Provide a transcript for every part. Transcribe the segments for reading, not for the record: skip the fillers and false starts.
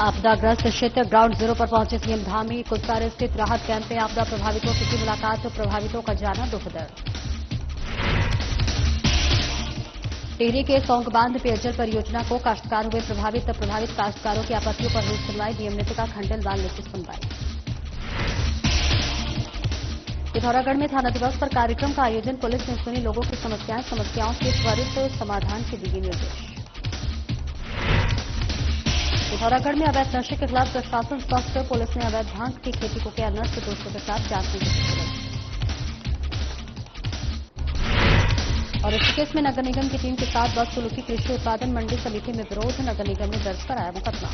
आपदाग्रस्त क्षेत्र ground zero पर पहुंचे सीएम धामी। कुचकारे स्थित राहत कैंप में आपदा प्रभावितों से की मुलाकात। प्रभावितों का जाना दुखद। टिहरी के सौंग बांध पेयजल परियोजना को काश्तकार हुए प्रभावित काश्तकारों की आपत्तियों पर हुई सुनवाई। डीएम नीतिका खंडन बांध की सुनवाई। पिथौरागढ़ में थाना दिवस पर कार्यक्रम का आयोजन। पुलिस ने सुनी लोगों की समस्याओं के त्वरित समाधान के दिए निर्देश। पिथौरागढ़ में अवैध नशे के खिलाफ प्रशासन सख्त। पुलिस ने अवैध भांग की खेती को किया नष्ट। दोषियों के साथ जांच की गई। और ऋषिकेश में नगर निगम की टीम के साथ बदसलूकी की कृषि उत्पादन मंडी समिति में विरोध। नगर निगम ने दर्ज कराया मुकदमा।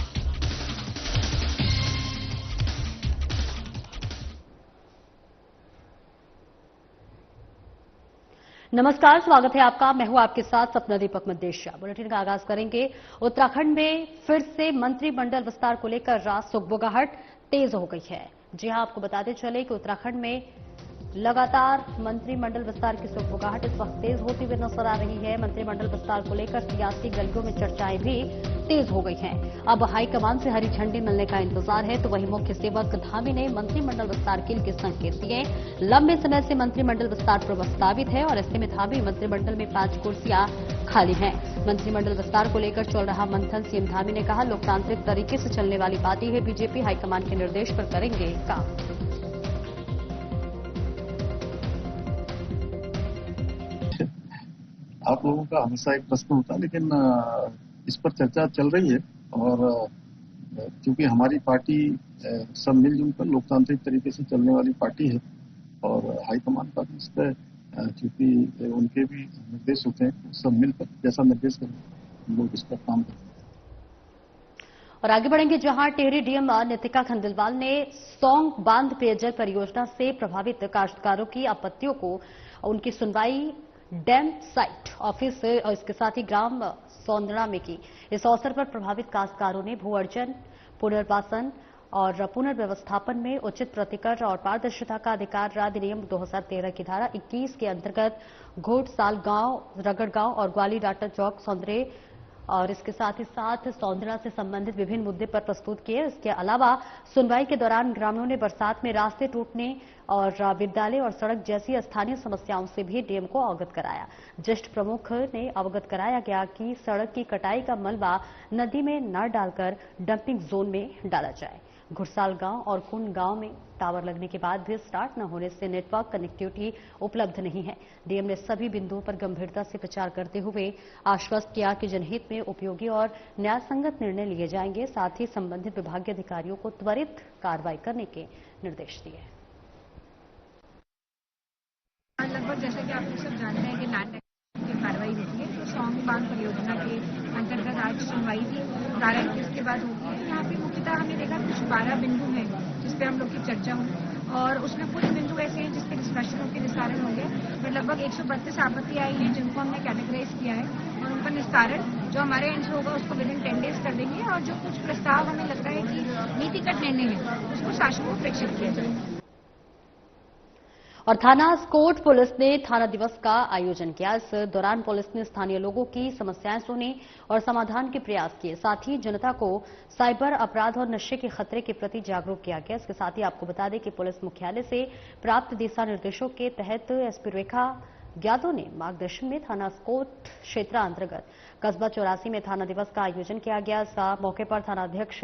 नमस्कार, स्वागत है आपका। मैं हूं आपके साथ सपना दीपक मदेशिया। बुलेटिन का आगाज करेंगे। उत्तराखंड में फिर से मंत्रिमंडल विस्तार को लेकर रात सुगबुगाहट तेज हो गई है। जी हां, आपको बताते चले कि उत्तराखंड में लगातार मंत्रिमंडल विस्तार की सुगबुगाहट इस वक्त तेज होती हुई नजर आ रही है। मंत्रिमंडल विस्तार को लेकर सियासी गलियों में चर्चाएं भी तेज हो गई हैं। अब हाईकमान से हरी झंडी मिलने का इंतजार है, तो वहीं मुख्य सेवक धामी ने मंत्रिमंडल विस्तार के लिए संकेत दिए। लंबे समय से मंत्रिमंडल विस्तार प्रस्तावित है और ऐसे में धामी मंत्रिमंडल में 5 कुर्सियां खाली हैं। मंत्रिमंडल विस्तार को लेकर चल रहा मंथन, सीएम धामी ने कहा, लोकतांत्रिक तरीके से चलने वाली पार्टी है। बीजेपी हाईकमान के निर्देश पर करेंगे काम। आप लोगों का हमेशा एक प्रश्न होता है, लेकिन इस पर चर्चा चल रही है। और क्योंकि हमारी पार्टी सब मिलजुल कर लोकतांत्रिक तरीके से चलने वाली पार्टी है और हाईकमान का भी इस पर क्योंकि उनके भी निर्देश होते हैं, सब मिलकर जैसा निर्देश करें हम लोग इस पर काम करते हैं। और आगे बढ़ेंगे, जहां टिहरी डीएम नीतिका खंडेलवाल ने सौंग बांध पेयजल परियोजना से प्रभावित काश्तकारों की आपत्तियों को उनकी सुनवाई डैम साइट ऑफिस से और इसके साथ ही ग्राम सौंदड़ा में की। इस अवसर पर प्रभावित काश्तकारों ने भू अर्जन, पुनर्वासन और पुनर्व्यवस्थापन में उचित प्रतिकर और पारदर्शिता का अधिकार अधिनियम 2013 की धारा 21 के अंतर्गत घोटसाल गांव, रगड़ गांव और ग्वाली डाटा चौक सौंदरे और इसके साथ ही साथ सौंदरा से संबंधित विभिन्न मुद्दे पर प्रस्तुत किए। इसके अलावा सुनवाई के दौरान ग्रामीणों ने बरसात में रास्ते टूटने और विद्यालय और सड़क जैसी स्थानीय समस्याओं से भी डीएम को अवगत कराया। ज्येष्ठ प्रमुख ने अवगत कराया गया कि सड़क की कटाई का मलबा नदी में न डालकर डंपिंग जोन में डाला जाए। घुड़साल गांव और कुंड गांव में टावर लगने के बाद भी स्टार्ट न होने से नेटवर्क कनेक्टिविटी उपलब्ध नहीं है। डीएम ने सभी बिंदुओं पर गंभीरता से विचार करते हुए आश्वस्त किया कि जनहित में उपयोगी और न्यायसंगत निर्णय लिए जाएंगे। साथ ही संबंधित विभागीय अधिकारियों को त्वरित कार्रवाई करने के निर्देश दिए। लगभग जैसा कि आप लोग सब जानते हैं कि नाटक की कार्रवाई होती है, तो सौंग बांध परियोजना के अंतर्गत आज सुनवाई थी। 12:21 के बाद होगी। यहाँ पे मुख्यतः हमने देखा कुछ 12 बिंदु हैं जिसपे हम लोग की चर्चा हुई और उसमें कुछ बिंदु ऐसे हैं जिसपे डिस्कशन होकर निस्तारण हो गया। फिर लगभग 132 आपत्ति आई है जिनको हमने कैटेगराइज किया है और उनका निस्तारण जो हमारे एंड से होगा उसको विदिन 10 डेज कर देंगे। और जो कुछ प्रस्ताव हमें लगता है कि नीतिगत निर्णय है उसको शासन को प्रेषित किया जाएगा। और थाना स्कोट पुलिस ने थाना दिवस का आयोजन किया। इस दौरान पुलिस ने स्थानीय लोगों की समस्याएं सुनी और समाधान के प्रयास किए। साथ ही जनता को साइबर अपराध और नशे के खतरे के प्रति जागरूक किया गया। इसके साथ ही आपको बता दें कि पुलिस मुख्यालय से प्राप्त दिशा निर्देशों के तहत एसपी रेखा ज्ञातों ने मार्गदर्शन में थाना स्कोट क्षेत्र अंतर्गत कस्बा 84 में थाना दिवस का आयोजन किया गया। इस मौके पर थानाध्यक्ष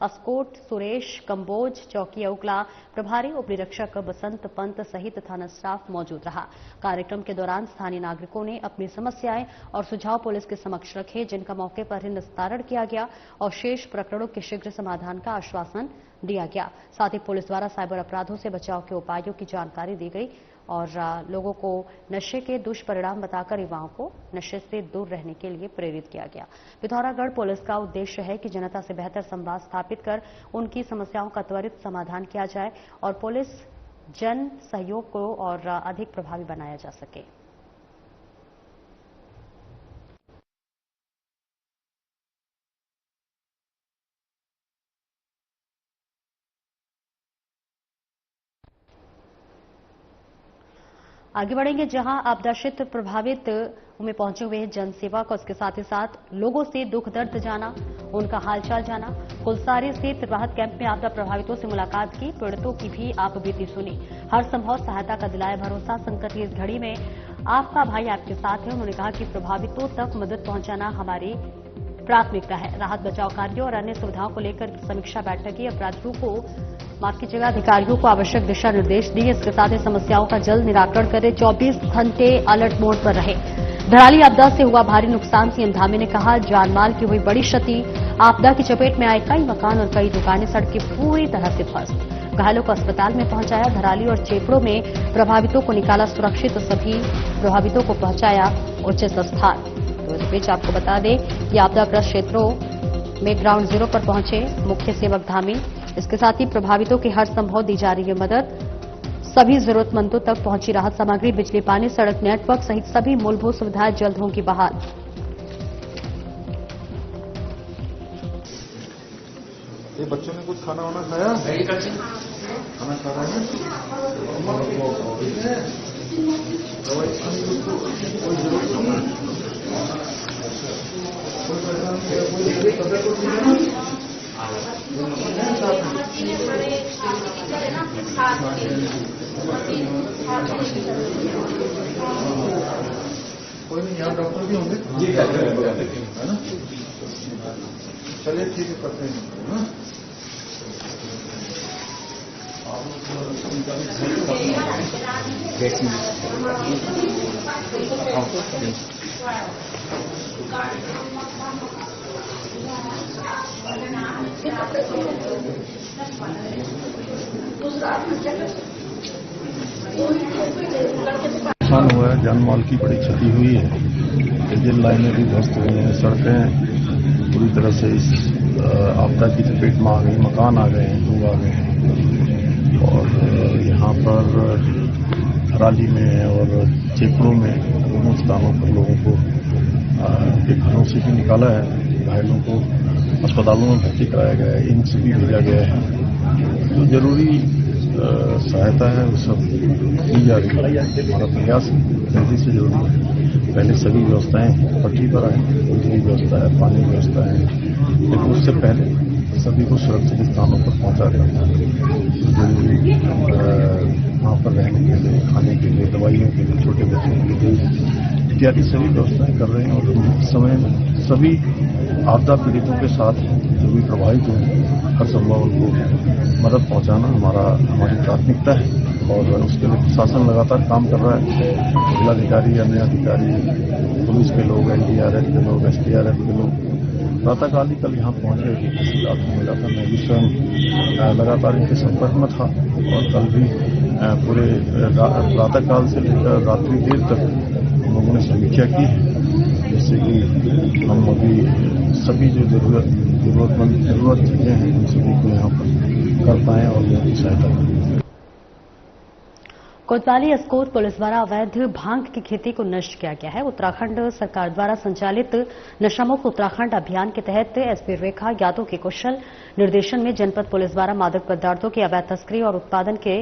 अस्कोट सुरेश कंबोज, चौकी उकला प्रभारी उप निरीक्षक बसंत पंत सहित थाना स्टाफ मौजूद रहा। कार्यक्रम के दौरान स्थानीय नागरिकों ने अपनी समस्याएं और सुझाव पुलिस के समक्ष रखे, जिनका मौके पर ही निस्तारण किया गया और शेष प्रकरणों के शीघ्र समाधान का आश्वासन दिया गया। साथ ही पुलिस द्वारा साइबर अपराधों से बचाव के उपायों की जानकारी दी गई और लोगों को नशे के दुष्परिणाम बताकर युवाओं को नशे से दूर रहने के लिए प्रेरित किया गया। पिथौरागढ़ पुलिस का उद्देश्य है कि जनता से बेहतर संवाद स्थापित कर उनकी समस्याओं का त्वरित समाधान किया जाए और पुलिस जन सहयोग को और अधिक प्रभावी बनाया जा सके। आगे बढ़ेंगे जहां आपदा क्षेत्र प्रभावित में पहुंचे हुए जन सेवक और उसके साथ ही साथ लोगों से दुख दर्द जाना, उनका हालचाल जाना। कुलसारी स्थित राहत कैंप में आपदा प्रभावितों से मुलाकात की, पीड़ितों की भी आप बीती सुनी, हर संभव सहायता का दिलाया भरोसा। संकट की इस घड़ी में आपका भाई आपके साथ है। उन्होंने कहा कि प्रभावितों तक मदद पहुंचाना हमारी प्राथमिकता है। राहत बचाव कार्यों और अन्य सुविधाओं को लेकर समीक्षा बैठक की। अधिकारियों को आवश्यक दिशा निर्देश दिए। इसके साथ ही समस्याओं का जल्द निराकरण करें। 24 घंटे अलर्ट मोड पर रहे। धराली आपदा से हुआ भारी नुकसान, सीएम धामी ने कहा जानमाल की हुई बड़ी क्षति। आपदा की चपेट में आए कई मकान और कई दुकानें सड़कें पूरी तरह से ध्वस्त। घायलों को अस्पताल में पहुंचाया। धराली और चेपड़ों में प्रभावितों को निकाला सुरक्षित, तो सभी प्रभावितों को पहुंचाया उचित स्थान। तो इस बीच आपको बता दें कि आपदाग्रस्त क्षेत्रों में ग्राउंड जीरो पर पहुंचे मुख्य सेवक धामी। इसके साथ ही प्रभावितों की हर संभव दी जा रही है मदद। सभी जरूरतमंदों तक पहुंची राहत सामग्री, बिजली, पानी, सड़क नेटवर्क सहित सभी मूलभूत सुविधाएं जल्द होंगी बहाल। ये बच्चों ने कुछ खाना वाना खाया? खाना खा रहे हैं? दवाई खाने की कोई जरूरत नहीं है। कोई नहीं, यहाँ डॉक्टर भी होंगे है ना? चलिए ठीक है, करते हैं। नुकसान हुआ है, जान माल की बड़ी क्षति हुई है। रेल लाइनें भी ध्वस्त हुई हैं, सड़कें पूरी तरह से इस आपदा की चपेट में आ गई, मकान आ गए हैं, लोग आ गए हैं। और यहाँ पर हराली में और चेपड़ों में दोनों स्थानों पर लोगों को के घरों से भी निकाला है। घायलों को अस्पतालों में भर्ती कराया गया है, एम्स भी भेजा गया है। जो जरूरी सहायता है वो सब दी जा रही है। हमारा प्रयास जल्दी से जल्दी पहले सभी व्यवस्थाएं पटरी पर आए, बिजली व्यवस्था है, पानी व्यवस्था है, लेकिन उससे पहले सभी को सुरक्षित स्थानों पर पहुंचा देना जरूरी। वहाँ पर रहने के लिए, खाने के लिए, दवाइयों के लिए, छोटे बच्चों के लिए इत्यादि सभी व्यवस्थाएं कर रहे हैं। और इस समय सभी आपदा पीड़ितों के साथ जो भी प्रभावित हुए हर संभव उनको मदद पहुंचाना हमारी प्राथमिकता है। और उसके लिए प्रशासन लगातार काम कर रहा है। जिलाधिकारी, अन्य अधिकारी, पुलिस के लोग, एनडीआरएफ के लोग, एसडीआरएफ के लोग प्रातःकाल ही कल यहाँ पहुंच गए थे। तहसीलदार को मिला था, मैं भी स्वयं लगातार इनके संपर्क में था। और कल भी पूरे प्रातःकाल से लेकर रात्रि देर तक हम लोगों ने समीक्षा की है, जिससे कि हम अभी सभी जो जरूरत चीजें हैं उन सभी को यहाँ पर कर पाएं और उनकी सहायता करें। कोतवाली एस्कोट पुलिस द्वारा अवैध भांग की खेती को नष्ट किया गया है। उत्तराखंड सरकार द्वारा संचालित नशामुक्त उत्तराखंड अभियान के तहत एसपी रेखा यादव के कुशल निर्देशन में जनपद पुलिस द्वारा मादक पदार्थों की अवैध तस्करी और उत्पादन के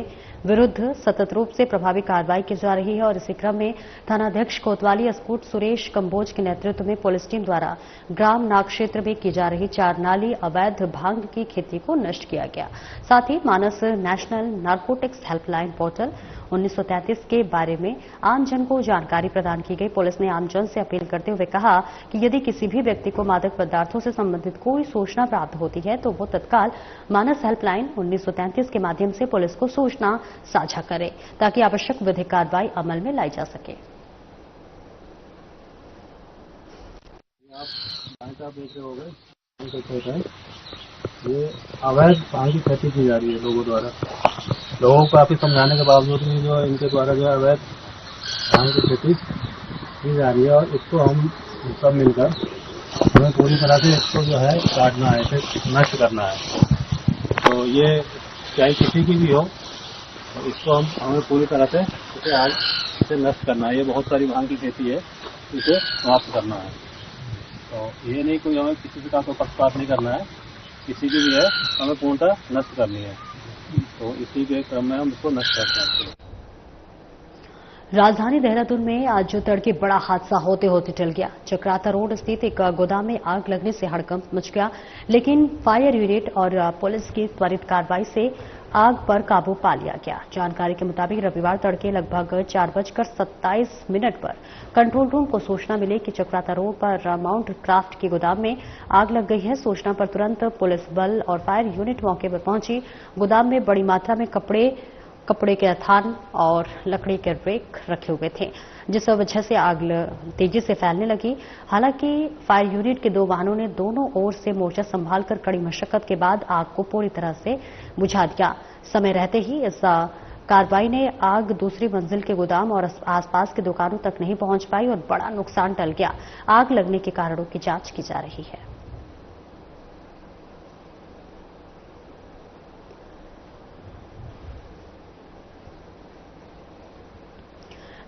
विरुद्ध सतत रूप से प्रभावी कार्रवाई की जा रही है। और इसी क्रम में थानाध्यक्ष कोतवाली एस्कोट सुरेश कंबोज के नेतृत्व में पुलिस टीम द्वारा ग्राम नाग क्षेत्र में की जा रही 4 नाली अवैध भांग की खेती को नष्ट किया गया। साथ ही मानस नेशनल नारकोटिक्स हेल्पलाइन पोर्टल 1933 के बारे में आमजन को जानकारी प्रदान की गई। पुलिस ने आमजन से अपील करते हुए कहा कि यदि किसी भी व्यक्ति को मादक पदार्थों से संबंधित कोई सूचना प्राप्त होती है तो वो तत्काल मानस हेल्पलाइन 1933 के माध्यम से पुलिस को सूचना साझा करे, ताकि आवश्यक विधिक कार्रवाई अमल में लाई जा सके। ये अवैध भांग की खेती की जा रही है लोगों द्वारा। लोगों को काफी समझाने के बावजूद भी जो इनके द्वारा जो अवैध भांग की खेती की जा रही है, और इसको हम सब मिलकर हमें पूरी तरह से इसको जो है काटना है, इसे नष्ट करना है। तो ये चाहे किसी की भी हो, तो इसको हमें पूरी तरह से इसे नष्ट करना है। ये बहुत सारी भांग की खेती है, इसे समाप्त करना है। तो ये नहीं कोई हमें किसी का तो पक्षपात नहीं करना है, किसी की भी है हमें पूर्णतः नष्ट करनी है। तो इसी के क्रम में हम इसको नष्ट करते हैं। राजधानी देहरादून में आज तड़के बड़ा हादसा होते होते टल गया। चक्राता रोड स्थित एक गोदाम में आग लगने से हड़कंप मच गया, लेकिन फायर यूनिट और पुलिस की त्वरित कार्रवाई से आग पर काबू पा लिया गया। जानकारी के मुताबिक रविवार तड़के लगभग 4:27 पर कंट्रोल रूम को सूचना मिली कि चक्राता रोड पर माउंट क्राफ्ट के गोदाम में आग लग गई है। सूचना पर तुरंत पुलिस बल और फायर यूनिट मौके पर पहुंची। गोदाम में बड़ी मात्रा में कपड़े के थान और लकड़ी के रेक रखे हुए थे, जिस वजह से आग तेजी से फैलने लगी। हालांकि फायर यूनिट के 2 वाहनों ने दोनों ओर से मोर्चा संभालकर कड़ी मशक्कत के बाद आग को पूरी तरह से बुझा दिया। समय रहते ही इस कार्रवाई ने आग दूसरी मंजिल के गोदाम और आसपास की दुकानों तक नहीं पहुंच पाई और बड़ा नुकसान टल गया। आग लगने के कारणों की जांच की जा रही है।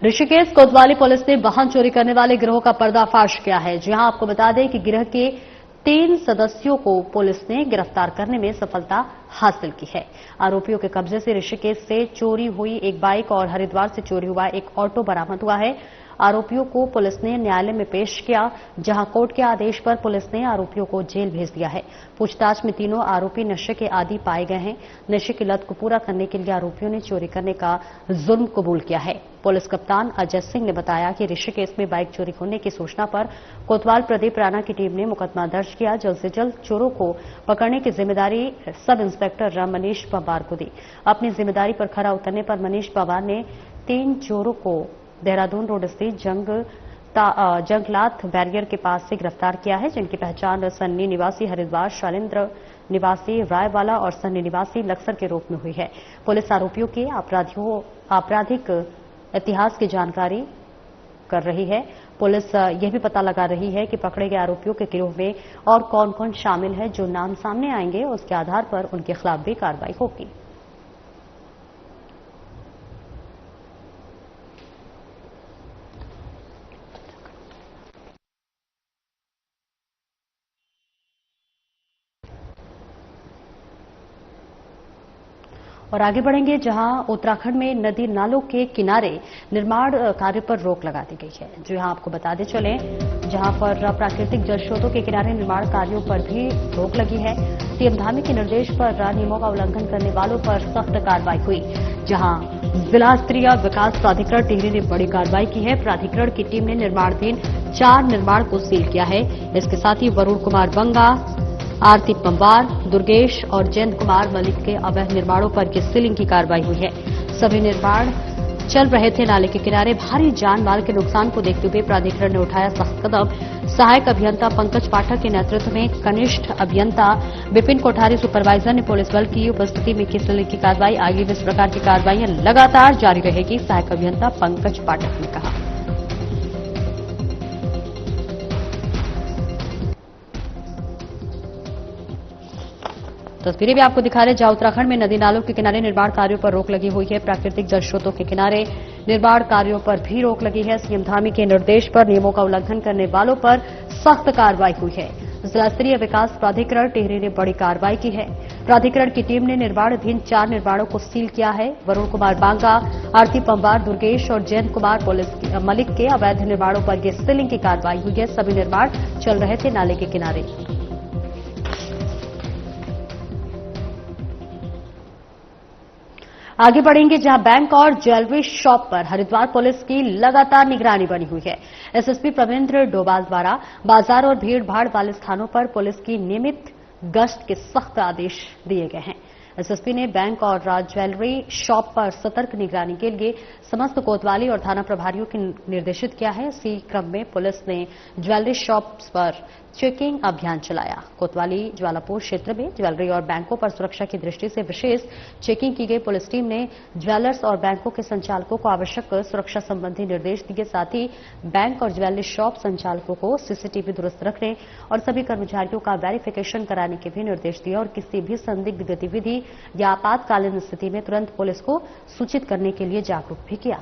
ऋषिकेश कोतवाली पुलिस ने वाहन चोरी करने वाले गिरोह का पर्दाफाश किया है। जी हां, आपको बता दें कि गिरोह के 3 सदस्यों को पुलिस ने गिरफ्तार करने में सफलता हासिल की है। आरोपियों के कब्जे से ऋषिकेश से चोरी हुई एक बाइक और हरिद्वार से चोरी हुआ एक ऑटो बरामद हुआ है। आरोपियों को पुलिस ने न्यायालय में पेश किया, जहां कोर्ट के आदेश पर पुलिस ने आरोपियों को जेल भेज दिया है। पूछताछ में तीनों आरोपी नशे के आदी पाए गए हैं। नशे की लत को पूरा करने के लिए आरोपियों ने चोरी करने का जुर्म कबूल किया है। पुलिस कप्तान अजय सिंह ने बताया कि ऋषिकेश में बाइक चोरी होने की सूचना पर कोतवाल प्रदीप राणा की टीम ने मुकदमा दर्ज किया। जल्द से जल्द चोरों को पकड़ने की जिम्मेदारी सब इंस्पेक्टर मनीष पवार को दी। अपनी जिम्मेदारी पर खरा उतरने पर मनीष पवार ने 3 चोरों को देहरादून रोड स्थित जंगलात बैरियर के पास से गिरफ्तार किया है, जिनकी पहचान सन्नी निवासी हरिद्वार, शैलेंद्र निवासी रायवाला और सन्नी निवासी लक्सर के रूप में हुई है। पुलिस आरोपियों के आपराधिक इतिहास की जानकारी कर रही है। पुलिस यह भी पता लगा रही है कि पकड़े गए आरोपियों के गिरोह में और कौन कौन शामिल है। जो नाम सामने आएंगे उसके आधार पर उनके खिलाफ भी कार्रवाई होगी। और आगे बढ़ेंगे, जहां उत्तराखंड में नदी नालों के किनारे निर्माण कार्य पर रोक लगा दी गई है। जो यहां आपको बताते चले, जहां पर प्राकृतिक जल स्रोतों के किनारे निर्माण कार्यों पर भी रोक लगी है। सीएम धामी के निर्देश पर नियमों का उल्लंघन करने वालों पर सख्त कार्रवाई हुई। जहां जिला स्तरीय विकास प्राधिकरण टिहरी ने बड़ी कार्रवाई की है। प्राधिकरण की टीम ने निर्माणाधीन 4 निर्माण को सील किया है। इसके साथ ही वरुण कुमार बंगा, आरती पंवार, दुर्गेश और जयंत कुमार मलिक के अवैध निर्माणों पर ये सीलिंग की कार्रवाई हुई है। सभी निर्माण चल रहे थे। नाले के किनारे भारी जान माल के नुकसान को देखते हुए प्राधिकरण ने उठाया सख्त कदम। सहायक अभियंता पंकज पाठक के नेतृत्व में कनिष्ठ अभियंता विपिन कोठारी सुपरवाइजर ने पुलिस बल की उपस्थिति में की सीलिंग की कार्रवाई। आगे भी इस प्रकार की कार्रवाइयां लगातार जारी रहेगी, सहायक अभियंता पंकज पाठक ने कहा। तस्वीरें भी आपको दिखा रहे, जहां उत्तराखंड में नदी नालों के किनारे निर्माण कार्यों पर रोक लगी हुई है। प्राकृतिक जल स्रोतों के किनारे निर्माण कार्यों पर भी रोक लगी है। सीएम धामी के निर्देश पर नियमों का उल्लंघन करने वालों पर सख्त कार्रवाई हुई है। जिला स्तरीय विकास प्राधिकरण टिहरी ने बड़ी कार्रवाई की है। प्राधिकरण की टीम ने निर्माणाधीन 4 निर्माणों को सील किया है। वरुण कुमार बांगा, आरती पंवार, दुर्गेश और जयंत कुमार मलिक के अवैध निर्माणों पर यह सीलिंग की कार्रवाई हुई है। सभी निर्माण चल रहे थे नाले के किनारे। आगे बढ़ेंगे, जहां बैंक और ज्वेलरी शॉप पर हरिद्वार पुलिस की लगातार निगरानी बनी हुई है। एसएसपी प्रवींद्र डोभाल द्वारा बाजार और भीड़ भाड़ वाले स्थानों पर पुलिस की नियमित गश्त के सख्त आदेश दिए गए हैं। एसएसपी ने बैंक और ज्वेलरी शॉप पर सतर्क निगरानी के लिए समस्त कोतवाली और थाना प्रभारियों को निर्देशित किया है। इसी क्रम में पुलिस ने ज्वेलरी शॉप्स पर चेकिंग अभियान चलाया। कोतवाली ज्वालापुर क्षेत्र में ज्वेलरी और बैंकों पर सुरक्षा की दृष्टि से विशेष चेकिंग की गई। पुलिस टीम ने ज्वेलर्स और बैंकों के संचालकों को आवश्यक सुरक्षा संबंधी निर्देश दिए। साथ ही बैंक और ज्वेलरी शॉप संचालकों को सीसीटीवी दुरुस्त रखने और सभी कर्मचारियों का वेरिफिकेशन कराने के भी निर्देश दिए और किसी भी संदिग्ध गतिविधि या आपातकालीन स्थिति में तुरंत पुलिस को सूचित करने के लिए जागरूक भी किया।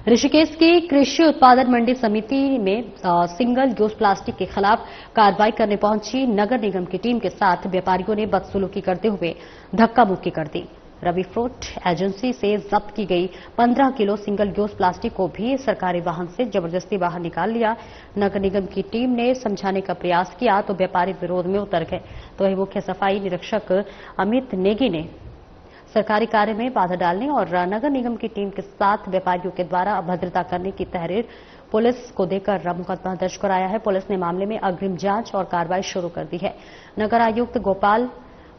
ऋषिकेश की कृषि उत्पादन मंडी समिति में सिंगल यूज प्लास्टिक के खिलाफ कार्रवाई करने पहुंची नगर निगम की टीम के साथ व्यापारियों ने बदसलूकी करते हुए धक्का मुक्की कर दी। रवि फ्रूट एजेंसी से जब्त की गई 15 किलो सिंगल यूज प्लास्टिक को भी सरकारी वाहन से जबरदस्ती बाहर निकाल लिया। नगर निगम की टीम ने समझाने का प्रयास किया तो व्यापारी विरोध में उतर गए। तो वही मुख्य सफाई निरीक्षक अमित नेगी ने सरकारी कार्य में बाधा डालने और नगर निगम की टीम के साथ व्यापारियों के द्वारा अभद्रता करने की तहरीर पुलिस को देकर मुकदमा दर्ज कराया है। पुलिस ने मामले में अग्रिम जांच और कार्रवाई शुरू कर दी है। नगर आयुक्त गोपाल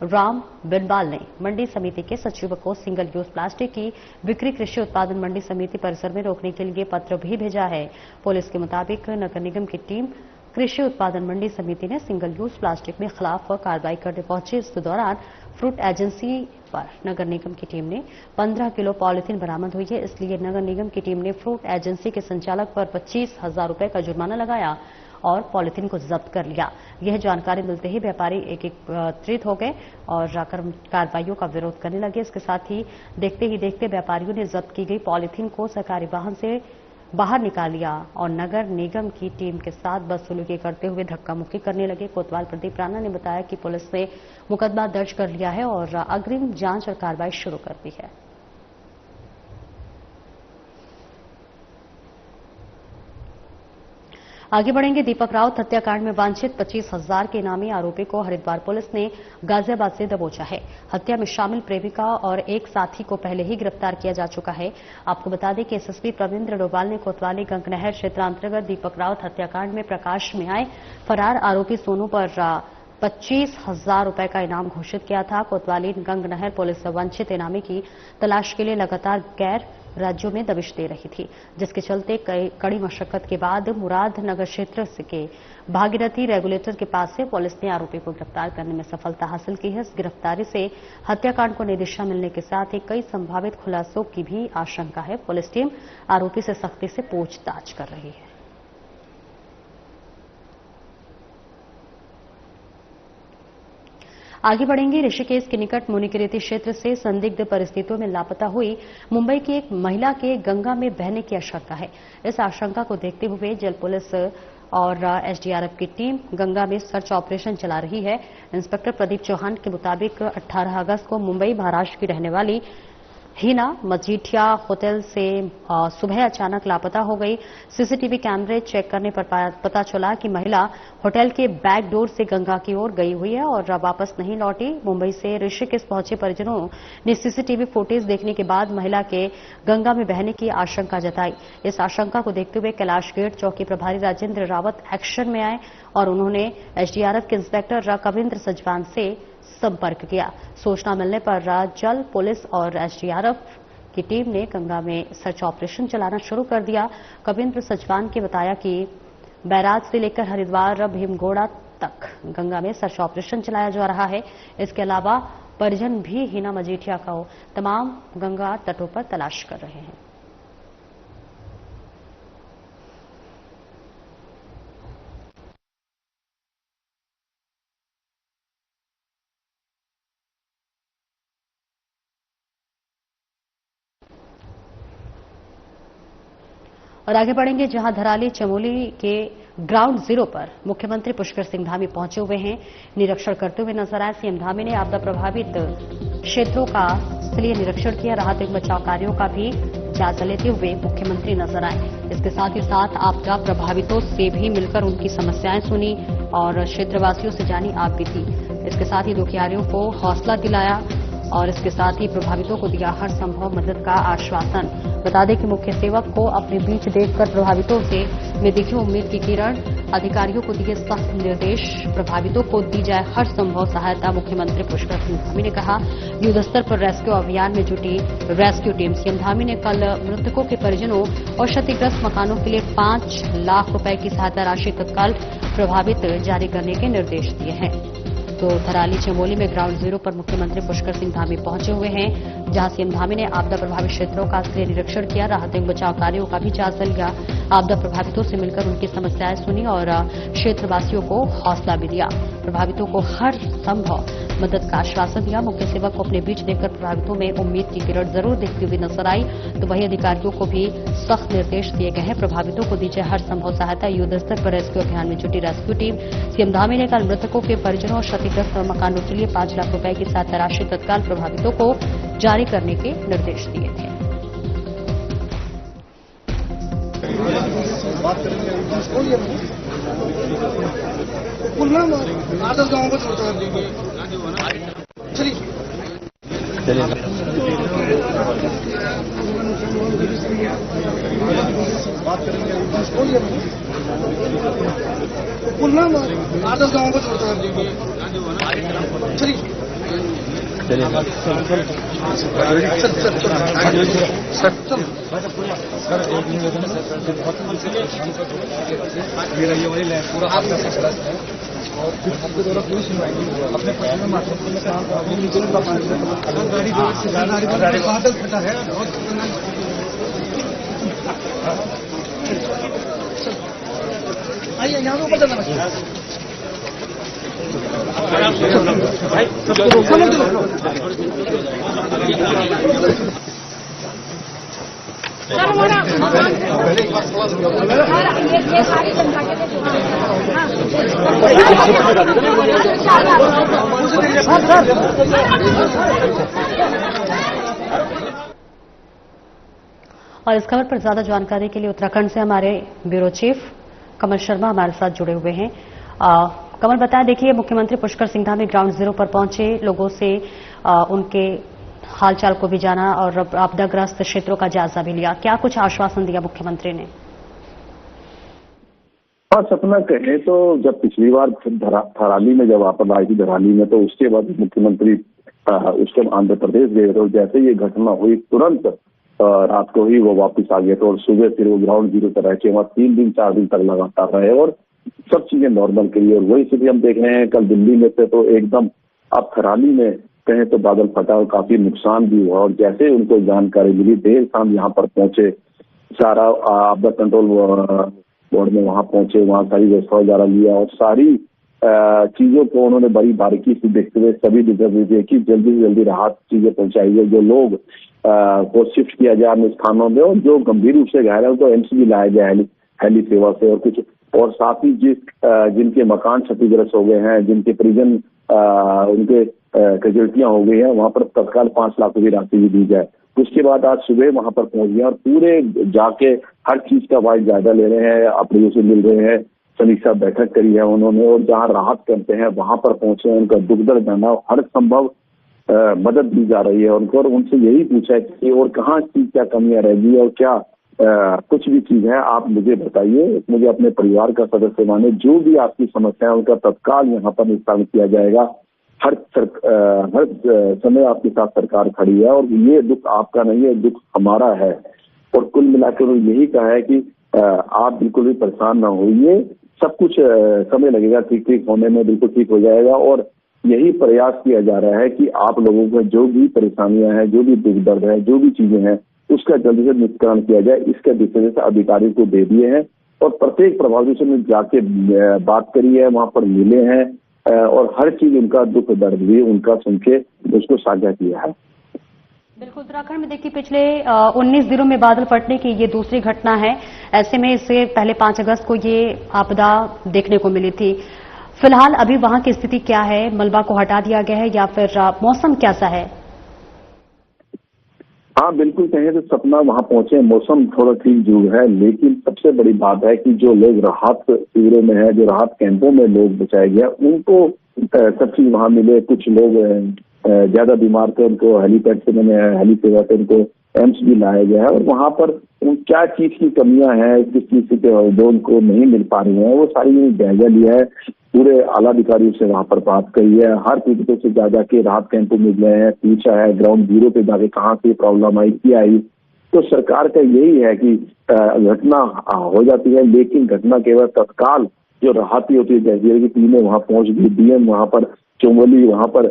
राम बिनवाल ने मंडी समिति के सचिव को सिंगल यूज प्लास्टिक की बिक्री कृषि उत्पादन मंडी समिति परिसर में रोकने के लिए पत्र भी भेजा है। पुलिस के मुताबिक नगर निगम की टीम कृषि उत्पादन मंडी समिति ने सिंगल यूज प्लास्टिक में खिलाफ कार्रवाई करने पहुंची। इस दौरान फ्रूट एजेंसी पर नगर निगम की टीम ने 15 किलो पॉलीथीन बरामद हुई है। इसलिए नगर निगम की टीम ने फ्रूट एजेंसी के संचालक पर 25,000 रुपए का जुर्माना लगाया और पॉलीथीन को जब्त कर लिया। यह जानकारी मिलते ही व्यापारी एकत्रित हो गए और कार्रवाइयों का विरोध करने लगे। इसके साथ ही देखते व्यापारियों ने जब्त की गई पॉलीथीन को सरकारी वाहन से बाहर निकाल लिया और नगर निगम की टीम के साथ बदसलूकी करते हुए धक्का मुक्की करने लगे। कोतवाल प्रदीप राणा ने बताया कि पुलिस ने मुकदमा दर्ज कर लिया है और अग्रिम जांच और कार्रवाई शुरू कर दी है। आगे बढ़ेंगे। दीपक राउत हत्याकांड में वांछित 25,000 के इनामी आरोपी को हरिद्वार पुलिस ने गाजियाबाद से दबोचा है। हत्या में शामिल प्रेमिका और एक साथी को पहले ही गिरफ्तार किया जा चुका है। आपको बता दें कि एसएसपी प्रवींद्र डोभाल ने कोतवाली गंगनहर क्षेत्रांतर्गत दीपक राउत हत्याकांड में प्रकाश में आए फरार आरोपी सोनू पर 25,000 रुपए का इनाम घोषित किया था। कोतवाली गंगनहर पुलिस वांछित इनामी की तलाश के लिए लगातार गैर राज्यों में दबिश दे रही थी, जिसके चलते कड़ी मशक्कत के बाद मुरादनगर क्षेत्र के भागीरथी रेगुलेटर के पास से पुलिस ने आरोपी को गिरफ्तार करने में सफलता हासिल की है। इस गिरफ्तारी से हत्याकांड को नई दिशा मिलने के साथ ही कई संभावित खुलासों की भी आशंका है। पुलिस टीम आरोपी से सख्ती से पूछताछ कर रही है। आगे बढ़ेंगे। ऋषिकेश के निकट मुनिकीरेती क्षेत्र से संदिग्ध परिस्थितियों में लापता हुई मुंबई की एक महिला के गंगा में बहने की आशंका है। इस आशंका को देखते हुए जल पुलिस और एसडीआरएफ की टीम गंगा में सर्च ऑपरेशन चला रही है। इंस्पेक्टर प्रदीप चौहान के मुताबिक 18 अगस्त को मुंबई महाराष्ट्र की रहने वाली हिना मजीठिया होटल से सुबह अचानक लापता हो गई। सीसीटीवी कैमरे चेक करने पर पता चला कि महिला होटल के बैक डोर से गंगा की ओर गई हुई है और वापस नहीं लौटी। मुंबई से ऋषिकेश पहुंचे परिजनों ने सीसीटीवी फुटेज देखने के बाद महिला के गंगा में बहने की आशंका जताई। इस आशंका को देखते हुए कैलाश गेट चौकी प्रभारी राजेंद्र रावत एक्शन में आए और उन्होंने एसडीआरएफ के इंस्पेक्टर कविंद्र सजवान से संपर्क किया। सूचना मिलने पर जल पुलिस और एसडीआरएफ की टीम ने गंगा में सर्च ऑपरेशन चलाना शुरू कर दिया। कविंद्र सजवान ने बताया कि बैराज से लेकर हरिद्वार भीमगोड़ा तक गंगा में सर्च ऑपरेशन चलाया जा रहा है। इसके अलावा परिजन भी हिना मजीठिया को तमाम गंगा तटों पर तलाश कर रहे हैं। और आगे बढ़ेंगे, जहां धराली चमोली के ग्राउंड जीरो पर मुख्यमंत्री पुष्कर सिंह धामी पहुंचे हुए हैं। निरीक्षण करते हुए नजर आए। सीएम धामी ने आपदा प्रभावित क्षेत्रों का स्थलीय निरीक्षण किया। राहत एवं बचाव कार्यों का भी जायजा लेते हुए मुख्यमंत्री नजर आए। इसके साथ ही साथ आपदा प्रभावितों से भी मिलकर उनकी समस्याएं सुनी और क्षेत्रवासियों से जानी आप बीती। इसके साथ ही दुखियारियों को हौसला दिलाया और इसके साथ ही प्रभावितों को दिया हर संभव मदद का आश्वासन। बता दें कि मुख्य सेवक को अपने बीच देखकर प्रभावितों से में दिखी उम्मीद की किरण। अधिकारियों को दिए सख्त निर्देश, प्रभावितों को दी जाए हर संभव सहायता। मुख्यमंत्री पुष्कर सिंह धामी ने कहा, युद्ध स्तर पर रेस्क्यू अभियान में जुटी रेस्क्यू टीम। सीएम धामी ने कल मृतकों के परिजनों और क्षतिग्रस्त मकानों के लिए 5 लाख रुपए की सहायता राशि तत्काल प्रभावित जारी करने के निर्देश दिए हैं। तो धराली चमोली में ग्राउंड जीरो पर मुख्यमंत्री पुष्कर सिंह धामी पहुंचे हुए हैं, जहां सीएम धामी ने आपदा प्रभावित क्षेत्रों का स्थलीय निरीक्षण किया। राहत एवं बचाव कार्यों का भी जायजा लिया। आपदा प्रभावितों से मिलकर उनकी समस्याएं सुनी और क्षेत्रवासियों को हौसला भी दिया। प्रभावितों को हर संभव मदद का आश्वासन दिया। मुख्य सेवक को अपने बीच देखकर प्रभावितों में उम्मीद की किरण जरूर दिखती हुई नजर आई। तो वहीं अधिकारियों को भी सख्त निर्देश दिए गए हैं। प्रभावितों को दीजिए हर संभव सहायता। युद्ध स्तर पर रेस्क्यू अभियान में जुटी रेस्क्यू टीम। सीएम धामी ने कल मृतकों के परिजनों और क्षतिग्रस्त मकानों के लिए 5 लाख रुपए की सहायता राशि तत्काल प्रभावितों को जारी करने के निर्देश दिए थे। बात करेंगे आदर्श गाँव को छोड़ता है। चलिए बात करेंगे आदर्श गाँव को छोड़ता है। चलिए ये वाली लैंड पूरा आपका फैसला है और फिर आपके द्वारा पूरी सुनवाई अपने पक्ष में माध्यम में काम कराने नीचे का गाड़ी बादल फटा है। आइए यहाँ ऊपर चलना भाई ये सारी जनता के लिए और इस खबर पर ज्यादा जानकारी के लिए उत्तराखंड से हमारे ब्यूरो चीफ कमल शर्मा हमारे साथ जुड़े हुए हैं। कमल बताया, देखिए मुख्यमंत्री पुष्कर सिंह धामी ग्राउंड जीरो पर पहुंचे, लोगों से उनके हालचाल को भी जाना और आपदाग्रस्त क्षेत्रों का जायजा भी लिया। क्या कुछ आश्वासन दिया मुख्यमंत्री ने? हाँ, सपना कहे तो जब पिछली बार थराली में जब आपदा आई थी धराली में, तो उसके बाद मुख्यमंत्री उसके आंध्र प्रदेश गए थे और जैसे ये घटना हुई तुरंत रात को ही वो वापस आ गए थे और सुबह फिर वो ग्राउंड जीरो पर रह के वहाँ 3 दिन 4 दिन तक लगातार रहे और सब चीजें नॉर्मल के लिए। और वही स्थिति हम देख रहे हैं, कल दिल्ली में थे तो एकदम अब थराली में कहें तो बादल फटा और काफी नुकसान भी हुआ और जैसे उनको जानकारी मिली देर शाम यहाँ पर पहुंचे, सारा आपदा कंट्रोल बोर्ड में वहां पहुंचे, वहां सारी व्यवस्था वगैरह लिया और सारी चीजों को उन्होंने बड़ी बारीकी से देखते हुए सभी निर्देश दिए कि जल्दी से जल्दी राहत चीजें पहुंचाई जाए, जो लोग को शिफ्ट किया जाए अन्य स्थानों में और जो गंभीर रूप से घायल है उनको एम्स भी लाया गया हेली सेवा से और कुछ और साथ ही जिनके मकान क्षतिग्रस्त हो गए हैं, जिनके परिजन उनके कैजुअल्टियां हो गई हैं, वहां पर तत्काल 5 लाख की राशि भी दी जाए। उसके बाद आज सुबह वहां पर पहुंच गए और पूरे जाके हर चीज का वाइज जायजा ले रहे हैं, अपने से मिल रहे हैं, समीक्षा बैठक करी है उन्होंने और जहां राहत करते हैं वहां पर पहुंचे हैं, उनका दुख दर्द जाना, हर संभव मदद दी जा रही है उनको और उनसे यही पूछा है कि और कहाँ चीज क्या कमियां रहेगी और क्या कुछ भी चीज है आप मुझे बताइए, मुझे अपने परिवार का सदस्य माने, जो भी आपकी समस्या है उनका तत्काल यहाँ पर निस्तारण किया जाएगा। हर समय आपके साथ सरकार खड़ी है और ये दुख आपका नहीं है, दुख हमारा है। और कुल मिलाकर यही कहा है कि आप बिल्कुल भी परेशान ना होइए, सब कुछ समय लगेगा ठीक होने में, बिल्कुल ठीक हो जाएगा। और यही प्रयास किया जा रहा है कि आप लोगों को जो भी परेशानियां हैं, जो भी दुख दर्द है, जो भी चीजें हैं, उसका जल्दी से निष्करण किया जाए। इसके दिशा से अधिकारी को दे दिए हैं और प्रत्येक प्रभावित में जाके बात करी है, वहां पर मिले हैं और हर चीज उनका दुख दर्द भी उनका सुन के उसको साझा किया है। बिल्कुल, उत्तराखंड में देखिए पिछले 19 दिनों में बादल फटने की ये दूसरी घटना है। ऐसे में इससे पहले 5 अगस्त को ये आपदा देखने को मिली थी। फिलहाल अभी वहां की स्थिति क्या है? मलबा को हटा दिया गया है या फिर मौसम कैसा है? हाँ, बिल्कुल कहें तो सपना वहां पहुंचे, मौसम थोड़ा ठीक जो है, लेकिन सबसे बड़ी बात है कि जो लोग राहत शिविरों में है, जो राहत कैंपों में लोग बचाए गए, उनको सब चीज वहां मिले। कुछ लोग ज्यादा बीमार थे, उनको हेलीपैड से हेली सेवा से उनको एम्स भी लाया गया है और वहां पर क्या चीज की कमियां हैं, किस चीज की जो उनको नहीं मिल पा रही है, वो सारी जायजा लिया है। पूरे आला अधिकारियों से वहां पर बात करी है, हर पीड़ितों से ज्यादा के राहत कैंपों में गए हैं, पूछा है ग्राउंड जीरो पे जाके कहाँ से प्रॉब्लम आई, क्या आई। तो सरकार का यही है कि घटना हो जाती है, लेकिन घटना केवल तत्काल जो राहती होती है, जैसे की टीमें वहां पहुंच गई, डीएम वहां पर, चौमोली वहां पर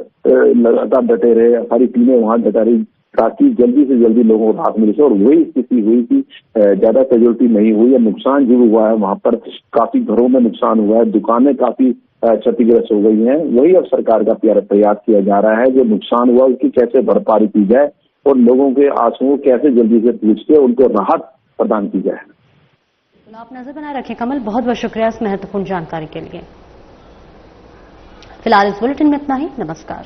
लगातार डटे रहे, सारी टीमें वहां डटा रही ताकि जल्दी से जल्दी लोगों को राहत मिले। और वही स्थिति हुई कि ज्यादा कैजुअल्टी नहीं हुई है, नुकसान जरूर हुआ है, वहां पर काफी घरों में नुकसान हुआ है, दुकानें काफी क्षतिग्रस्त हो गई हैं, वही अब सरकार का प्रयास किया जा रहा है। जो नुकसान हुआ उसकी कैसे भरपाई की जाए और लोगों के आंसुओं कैसे जल्दी से पूछ के उनको राहत प्रदान की जाए। आप नजर बनाए रखें कमल, बहुत बहुत शुक्रिया इस महत्वपूर्ण जानकारी के लिए। फिलहाल इस बुलेटिन में इतना ही। नमस्कार।